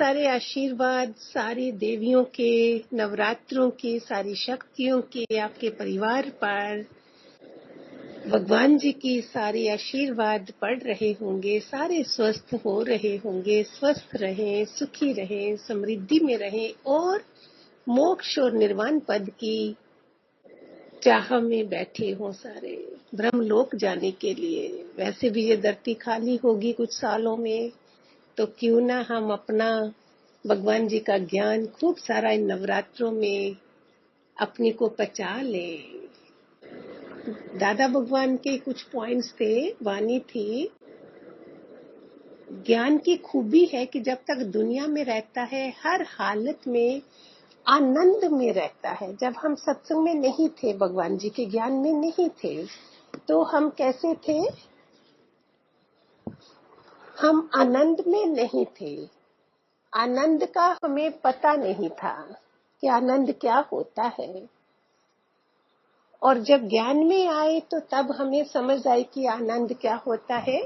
सारे आशीर्वाद सारी देवियों के, नवरात्रों के, सारी शक्तियों के आपके परिवार पर भगवान जी की सारी आशीर्वाद पड़ रहे होंगे। सारे स्वस्थ हो रहे होंगे, स्वस्थ रहें, सुखी रहें, समृद्धि में रहें और मोक्ष और निर्वाण पद की चाह में बैठे हों सारे ब्रह्मलोक जाने के लिए। वैसे भी ये धरती खाली होगी कुछ सालों में, तो क्यों ना हम अपना भगवान जी का ज्ञान खूब सारा इन नवरात्रों में अपने को पचा लें। दादा भगवान के कुछ पॉइंट्स थे, वाणी थी, ज्ञान की खूबी है कि जब तक दुनिया में रहता है हर हालत में आनंद में रहता है। जब हम सत्संग में नहीं थे, भगवान जी के ज्ञान में नहीं थे, तो हम कैसे थे? हम आनंद में नहीं थे। आनंद का हमें पता नहीं था कि आनंद क्या होता है। और जब ज्ञान में आए तो तब हमें समझ आई कि आनंद क्या होता है।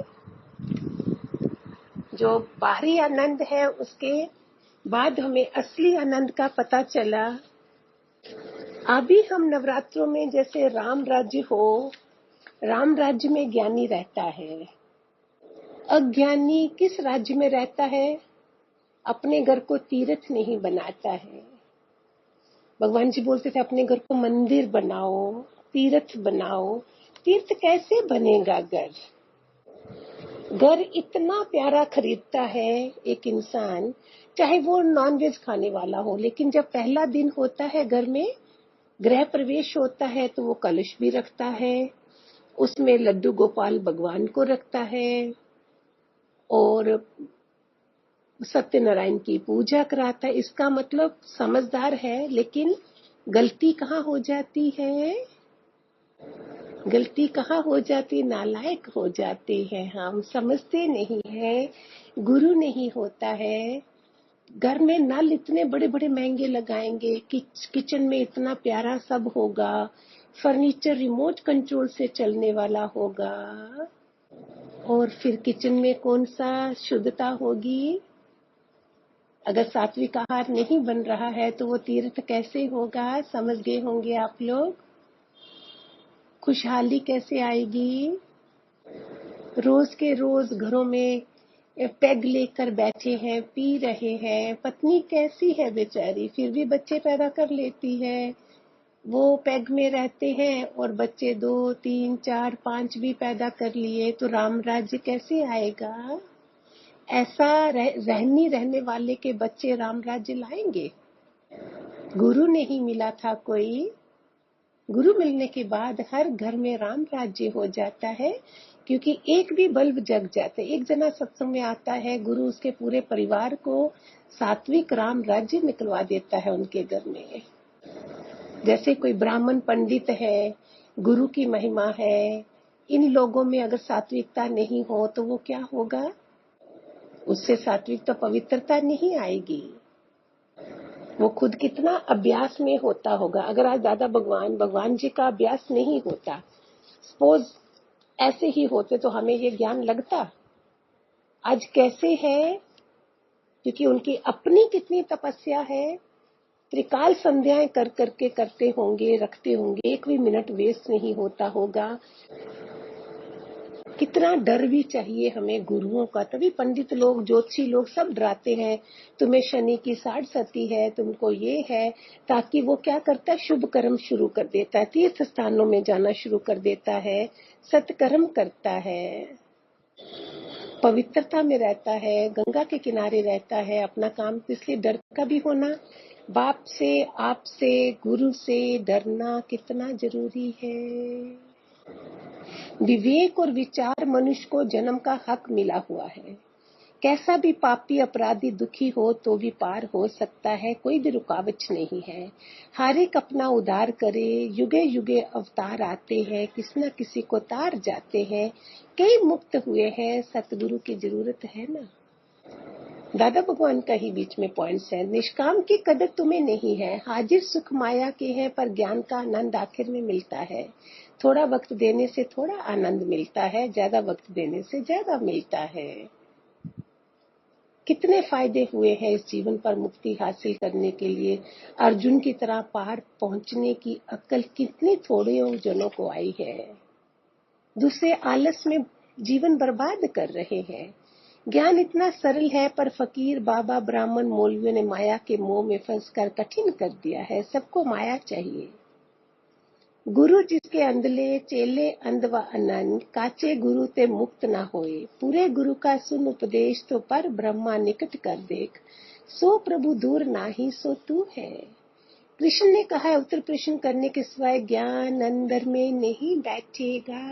जो बाहरी आनंद है उसके बाद हमें असली आनंद का पता चला। अभी हम नवरात्रों में जैसे राम राज्य हो, राम राज्य में ज्ञानी रहता है। अज्ञानी किस राज्य में रहता है? अपने घर को तीर्थ नहीं बनाता है। भगवान जी बोलते थे अपने घर को मंदिर बनाओ, तीर्थ बनाओ। तीर्थ कैसे बनेगा घर? घर इतना प्यारा खरीदता है एक इंसान, चाहे वो नॉनवेज खाने वाला हो, लेकिन जब पहला दिन होता है घर में गृह प्रवेश होता है तो वो कलश भी रखता है, उसमें लड्डू गोपाल भगवान को रखता है और सत्यनारायण की पूजा कराता है। इसका मतलब समझदार है, लेकिन गलती कहाँ हो जाती है? गलती कहाँ हो जाती? नालायक हो जाते हैं हम, समझते नहीं है, गुरु नहीं होता है। घर में नल इतने बड़े बड़े महंगे लगाएंगे, किचन में इतना प्यारा सब होगा, फर्नीचर रिमोट कंट्रोल से चलने वाला होगा, और फिर किचन में कौन सा शुद्धता होगी? अगर सात्विक आहार नहीं बन रहा है तो वो तीर्थ कैसे होगा? समझ गए होंगे आप लोग। खुशहाली कैसे आएगी? रोज के रोज घरों में पैग लेकर बैठे हैं, पी रहे हैं। पत्नी कैसी है बेचारी, फिर भी बच्चे पैदा कर लेती है। वो पैग में रहते हैं और बच्चे 2, 3, 4, 5 भी पैदा कर लिए, तो राम राज्य कैसे आएगा? ऐसा रहनी रहने वाले के बच्चे राम राज्य लाएंगे? गुरु नहीं मिला था कोई। गुरु मिलने के बाद हर घर में राम राज्य हो जाता है, क्योंकि एक भी बल्ब जग जाता है। एक जना सत्संग में आता है, गुरु उसके पूरे परिवार को सात्विक राम राज्य निकलवा देता है उनके घर में। जैसे कोई ब्राह्मण पंडित है, गुरु की महिमा है, इन लोगों में अगर सात्विकता नहीं हो तो वो क्या होगा? उससे सात्विक तो पवित्रता नहीं आएगी। वो खुद कितना अभ्यास में होता होगा। अगर आज दादा भगवान जी का अभ्यास नहीं होता, सपोज ऐसे ही होते, तो हमें ये ज्ञान लगता? आज कैसे है? क्योंकि उनकी अपनी कितनी तपस्या है। त्रिकाल संध्याएं कर करके करते होंगे, रखते होंगे, एक भी मिनट वेस्ट नहीं होता होगा। कितना डर भी चाहिए हमें गुरुओं का। तभी पंडित लोग, ज्योतिषी लोग सब डराते हैं, तुम्हें शनि की 60 है, तुमको ये है, ताकि वो क्या करता है? शुभ कर्म शुरू कर देता है, तीर्थ स्थानों में जाना शुरू कर देता है, सत्कर्म करता है, पवित्रता में रहता है, गंगा के किनारे रहता है अपना काम। इसलिए डर का भी होना, बाप से, आप से, गुरु से डरना कितना जरूरी है। विवेक और विचार मनुष्य को जन्म का हक मिला हुआ है। कैसा भी पापी अपराधी दुखी हो तो भी पार हो सकता है, कोई भी रुकावट नहीं है। हर एक अपना उद्धार करे, युगे युगे अवतार आते हैं, किसी न किसी को तार जाते हैं, कई मुक्त हुए हैं, सतगुरु की जरूरत है ना। दादा भगवान का ही बीच में पॉइंट्स है। निष्काम की कदर तुम्हें नहीं है, हाजिर सुख माया के हैं, पर ज्ञान का आनंद आखिर में मिलता है। थोड़ा वक्त देने से थोड़ा आनंद मिलता है, ज्यादा वक्त देने से ज्यादा मिलता है। कितने फायदे हुए हैं इस जीवन पर मुक्ति हासिल करने के लिए। अर्जुन की तरह पार पहुंचने की अक्ल कितनी थोड़े जनों को आई है। दूसरे आलस में जीवन बर्बाद कर रहे हैं। ज्ञान इतना सरल है, पर फकीर, बाबा, ब्राह्मण, मौलवियों ने माया के मोह में फंसकर कठिन कर दिया है। सबको माया चाहिए। गुरु जिसके अंधले, चेले अंध व अनन, काचे गुरु ते मुक्त न होए। पूरे गुरु का सुन उपदेश, तो पर ब्रह्मा निकट कर देख। सो प्रभु दूर नाही, सो तू है। कृष्ण ने कहा है, उत्तर प्रश्न करने के सिवाय ज्ञान अंदर में नहीं बैठेगा।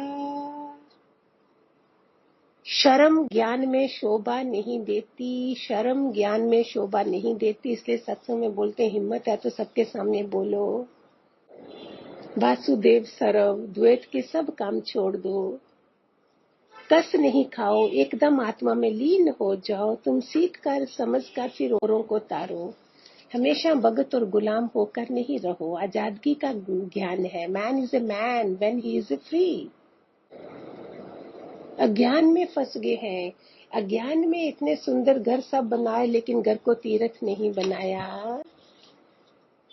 शर्म ज्ञान में शोभा नहीं देती, शर्म ज्ञान में शोभा नहीं देती। इसलिए सत्संग में बोलते, हिम्मत है तो सबके सामने बोलो। वासुदेव सरव, द्वैत के सब काम छोड़ दो। कस नहीं खाओ, एकदम आत्मा में लीन हो जाओ। तुम सीख कर, समझ कर फिर औरों को तारो। हमेशा भगत और गुलाम होकर नहीं रहो। आजादगी का ज्ञान है। Man is a man when he is free. अज्ञान में फंस गए हैं। अज्ञान में इतने सुंदर घर सब बनाए, लेकिन घर को तीर्थ नहीं बनाया।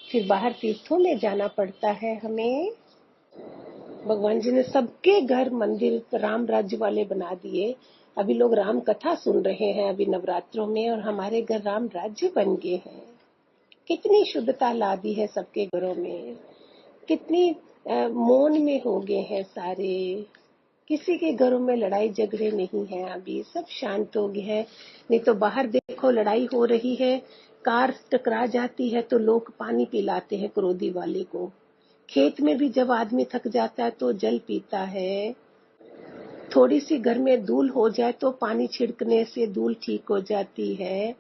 फिर बाहर तीर्थों में जाना पड़ता है हमें। भगवान जी ने सबके घर मंदिर राम राज्य वाले बना दिए। अभी लोग राम कथा सुन रहे हैं अभी नवरात्रों में, और हमारे घर राम राज्य बन गए हैं। कितनी शुद्धता ला दी है सबके घरों में। कितनी मौन में हो गए हैं सारे। किसी के घरों में लड़ाई झगड़े नहीं है। अभी सब शांत हो गए हैं। नहीं तो बाहर देखो, लड़ाई हो रही है, कार टकरा जाती है तो लोग पानी पिलाते हैं क्रोधी वाले को। खेत में भी जब आदमी थक जाता है तो जल पीता है। थोड़ी सी घर में धूल हो जाए तो पानी छिड़कने से धूल ठीक हो जाती है।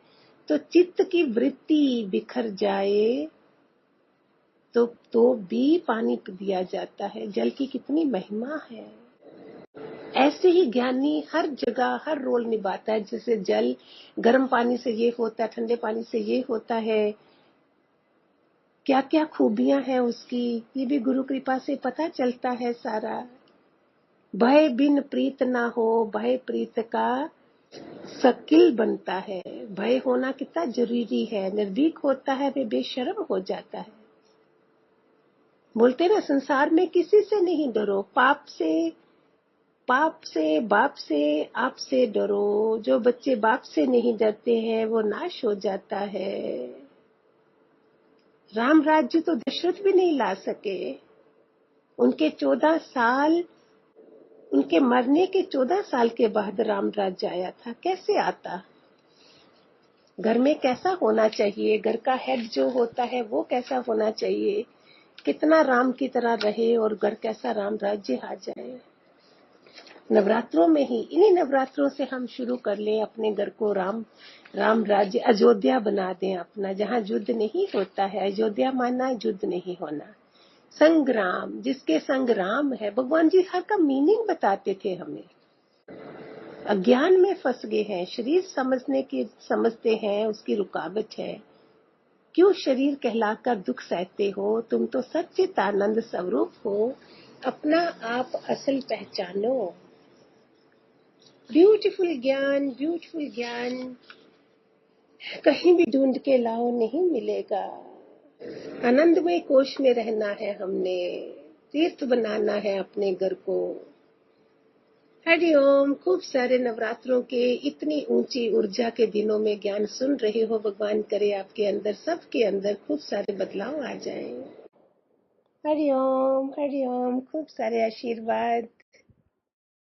तो चित्त की वृत्ति बिखर जाए तो भी पानी दिया जाता है। जल की कितनी महिमा है। ऐसे ही ज्ञानी हर जगह हर रोल निभाता है। जैसे जल, गर्म पानी से ये होता है, ठंडे पानी से ये होता है। क्या क्या खूबियां हैं उसकी, ये भी गुरु कृपा से पता चलता है सारा। भय बिन प्रीत ना हो, भय प्रीत का शकील बनता है। भय होना कितना जरूरी है। निर्भीक होता है वे बेशर्म हो जाता है। बोलते ना, संसार में किसी से नहीं डरो। पाप से, बाप से, आप से डरो। जो बच्चे बाप से नहीं डरते हैं वो नाश हो जाता है। राम राज्य तो दशरथ भी नहीं ला सके। उनके 14 साल, उनके मरने के 14 साल के बाद राम राज्य आया था। कैसे आता? घर में कैसा होना चाहिए, घर का हेड जो होता है वो कैसा होना चाहिए, कितना राम की तरह रहे और घर कैसा राम राज्य आ जाए। नवरात्रों में ही, इन्हीं नवरात्रों से हम शुरू कर लें, अपने घर को राम राज्य अयोध्या बना दें अपना, जहाँ युद्ध नहीं होता है। अयोध्या माना युद्ध नहीं होना। संग्राम, जिसके संग्राम है। भगवान जी हर का मीनिंग बताते थे हमें। अज्ञान में फंस गए हैं। शरीर समझते हैं उसकी रुकावट है। क्यों शरीर कहलाकर दुख सहते हो? तुम तो सच्चित आनंद स्वरूप हो। अपना आप असल पहचानो। ब्यूटीफुल ज्ञान कहीं भी ढूंढ के लाओ, नहीं मिलेगा। आनंदमय कोश में रहना है हमने। तीर्थ बनाना है अपने घर को। हरिओम। खूब सारे नवरात्रों के इतनी ऊंची ऊर्जा के दिनों में ज्ञान सुन रहे हो। भगवान करे आपके अंदर, सबके अंदर खूब सारे बदलाव आ जाएं। हरिओम, खूब सारे आशीर्वाद।